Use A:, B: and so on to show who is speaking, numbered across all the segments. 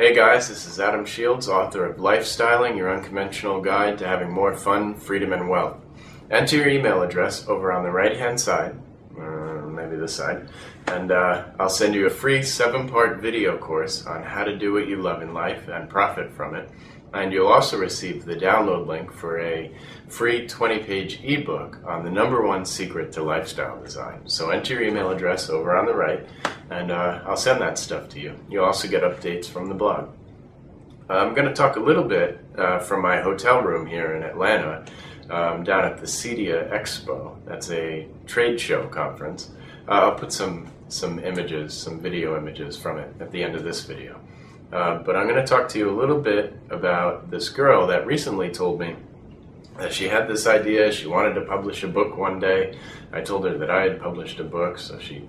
A: Hey guys, this is Adam Shields, author of Lifestyling, Your Unconventional Guide to Having More Fun, Freedom, and Wealth. Enter your email address over on the right-hand side, maybe this side, and I'll send you a free 7-part video course on how to do what you love in life and profit from it. And you'll also receive the download link for a free 20-page ebook on the #1 secret to lifestyle design. So enter your email address over on the right, and I'll send that stuff to you. You'll also get updates from the blog. I'm going to talk a little bit from my hotel room here in Atlanta, down at the CEDIA Expo. That's a trade show conference. I'll put some images, some video images from it at the end of this video. But I'm going to talk to you a little bit about this girl that recently told me that she had this idea. She wanted to publish a book one day. I told her that I had published a book, so she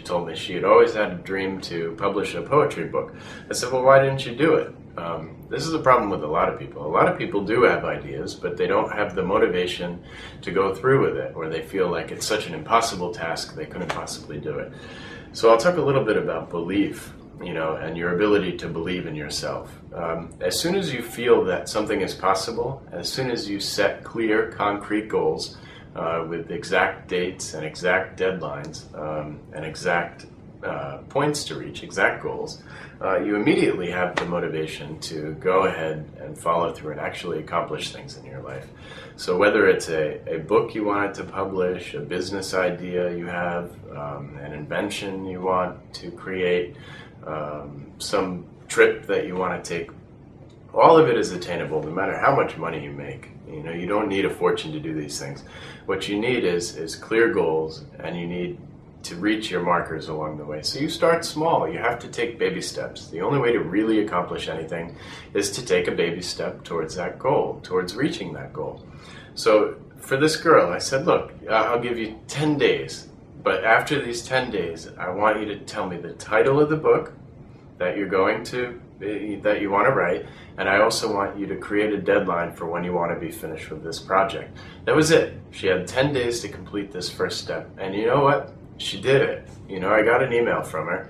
A: told me she had always had a dream to publish a poetry book. I said, well, why didn't you do it? This is a problem with a lot of people. A lot of people do have ideas, but they don't have the motivation to go through with it, or they feel like it's such an impossible task they couldn't possibly do it. So I'll talk a little bit about belief, and your ability to believe in yourself. As soon as you feel that something is possible, as soon as you set clear, concrete goals with exact dates and exact deadlines and exact points to reach, exact goals, you immediately have the motivation to go ahead and follow through and actually accomplish things in your life. So whether it's a book you wanted to publish, a business idea you have, an invention you want to create, some trip that you want to take, all of it is attainable no matter how much money you make. You don't need a fortune to do these things. What you need is clear goals, and you need to reach your markers along the way. So you start small. You have to take baby steps. The only way to really accomplish anything is to take a baby step towards that goal, towards reaching that goal. So for this girl, I said, look, I'll give you 10 days. But after these 10 days, I want you to tell me the title of the book that you want to write, and I also want you to create a deadline for when you want to be finished with this project. That was it. She had 10 days to complete this first step, and you know what? She did it. I got an email from her,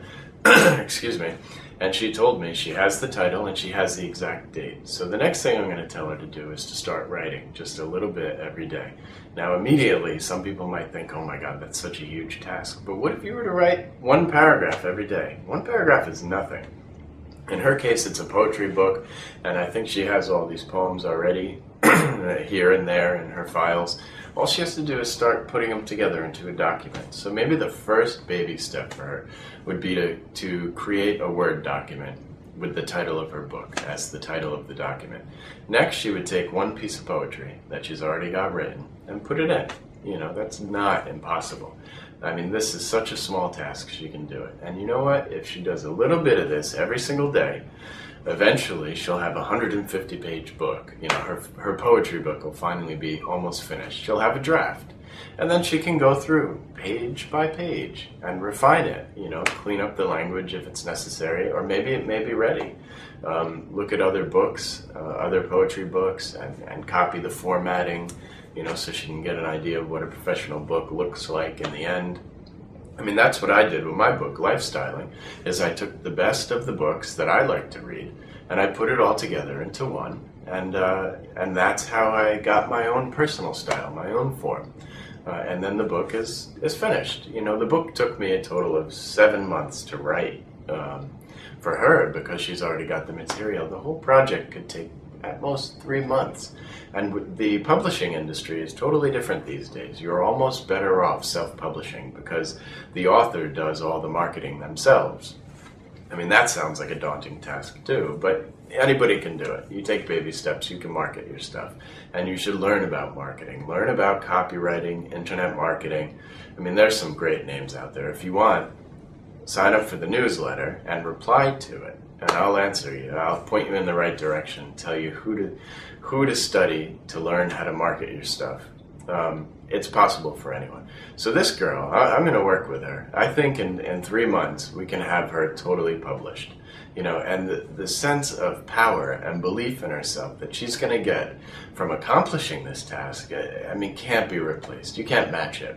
A: excuse me, and she told me she has the title and she has the exact date. So the next thing I'm going to tell her to do is to start writing just a little bit every day. Now immediately some people might think, oh my God, that's such a huge task. But what if you were to write 1 paragraph every day? 1 paragraph is nothing. In her case, it's a poetry book, and I think she has all these poems already here and there in her files. All she has to do is start putting them together into a document. So maybe the first baby step for her would be to create a Word document with the title of her book as the title of the document. Next, she would take 1 piece of poetry that she's already got written and put it in. That's not impossible. I mean, this is such a small task, she can do it. And you know what? If she does a little bit of this every single day, eventually she'll have a 150-page book. Her poetry book will finally be almost finished. She'll have a draft. And then she can go through page by page and refine it, clean up the language if it's necessary, or maybe it may be ready. Look at other books, other poetry books, and copy the formatting, so she can get an idea of what a professional book looks like in the end. I mean, that's what I did with my book, Lifestyling, is I took the best of the books that I like to read, and I put it all together into one, and that's how I got my own personal style, my own form. And then the book is finished. The book took me a total of 7 months to write. For her, because she's already got the material, the whole project could take at most 3 months. And the publishing industry is totally different these days. You're almost better off self-publishing because the author does all the marketing themselves. I mean, that sounds like a daunting task too, but anybody can do it. You take baby steps, you can market your stuff. And you should learn about marketing, learn about copywriting, internet marketing. I mean, there's some great names out there. If you want, sign up for the newsletter and reply to it, and I'll answer you. I'll point you in the right direction, tell you who to study to learn how to market your stuff. It's possible for anyone. So this girl, I'm going to work with her. I think in 3 months we can have her totally published. And the sense of power and belief in herself that she's going to get from accomplishing this task, I mean, can't be replaced. You can't match it.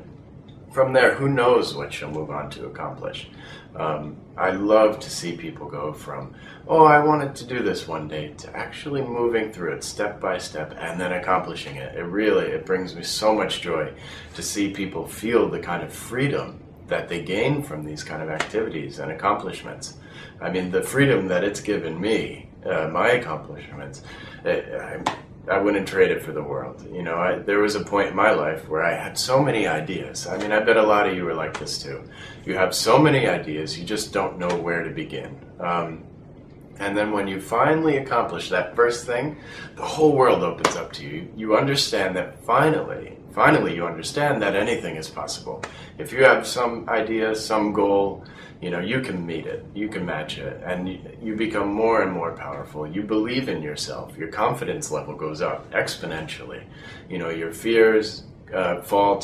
A: from there, who knows what you'll move on to accomplish. I love to see people go from, oh, I wanted to do this one day, to actually moving through it step by step and then accomplishing it. It brings me so much joy to see people feel the kind of freedom that they gain from these kind of activities and accomplishments. I mean, the freedom that it's given me, my accomplishments, I wouldn't trade it for the world. You know, there was a point in my life where I had so many ideas. I mean, I bet a lot of you are like this too. You have so many ideas, you just don't know where to begin. And then when you finally accomplish that first thing, the whole world opens up to you. You understand that finally you understand that anything is possible. If you have some idea, some goal, you know, you can meet it, you can match it, and you become more and more powerful. You believe in yourself. Your confidence level goes up exponentially. You know, your fears fall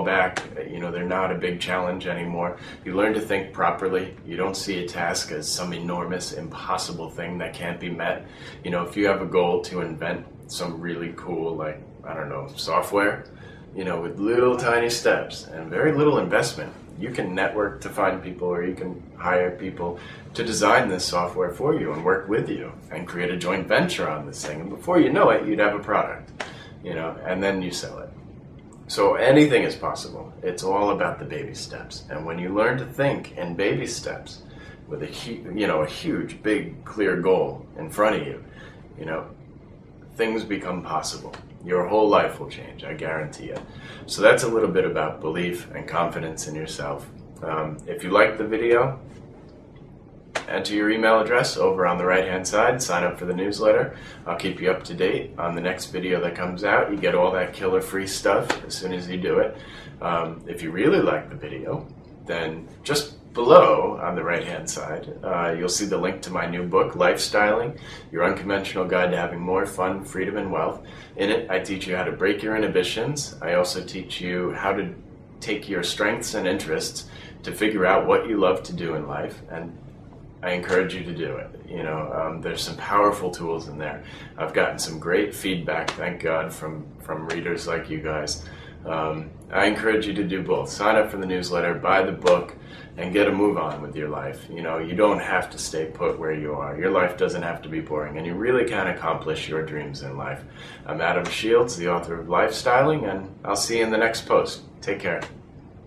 A: back. You know, they're not a big challenge anymore. You learn to think properly. You don't see a task as some enormous, impossible thing that can't be met. You know, if you have a goal to invent some really cool, like, I don't know, software, you know, with little tiny steps and very little investment, you can network to find people, or you can hire people to design this software for you and work with you and create a joint venture on this thing. And before you know it, you'd have a product, you know, and then you sell it. So anything is possible. It's all about the baby steps. And when you learn to think in baby steps with a huge, big, clear goal in front of you, you know, things become possible. Your whole life will change, I guarantee it. So that's a little bit about belief and confidence in yourself. If you liked the video, enter your email address over on the right-hand side, sign up for the newsletter. I'll keep you up to date on the next video that comes out. You get all that killer free stuff as soon as you do it. If you really like the video, then just below on the right-hand side, you'll see the link to my new book, Lifestyling, Your Unconventional Guide to Having More Fun, Freedom, and Wealth. In it, I teach you how to break your inhibitions. I also teach you how to take your strengths and interests to figure out what you love to do in life, and I encourage you to do it. You know, there's some powerful tools in there. I've gotten some great feedback, thank God, from readers like you guys. I encourage you to do both. Sign up for the newsletter, buy the book, and get a move on with your life. You know, you don't have to stay put where you are. Your life doesn't have to be boring, and you really can accomplish your dreams in life. I'm Adam Shields, the author of Lifestyling, and I'll see you in the next post. Take care.